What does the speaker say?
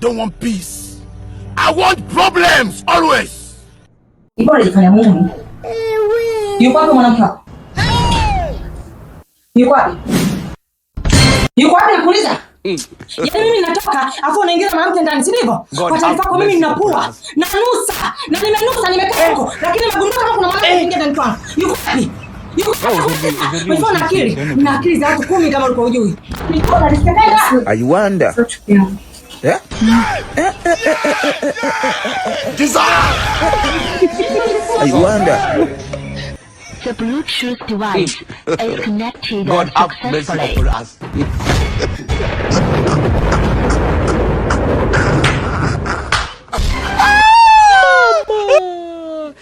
don't want peace. I want problems always. Ipo alifanya Mungu. Yuko wapi mwanamke wako? Yuko wapi? Yuko wapi nakuuliza? Yaani mimi natoka afu unaingia na mwanamke ndani, si ndivyo? Kwa taarifa yako mimi ninapua, nanusa, na nimenusa nimekaa huko, lakini magundua kama kuna mwanamke mwingine ndani kwangu. Yuko wapi? Yuko na akili. Na akili za watu 10 kama ulikuwa hujui. Niko na nisikenda. I wonder. Yeah? I wonder. The Bluetooth device is connected God have mercy successfully. upon us.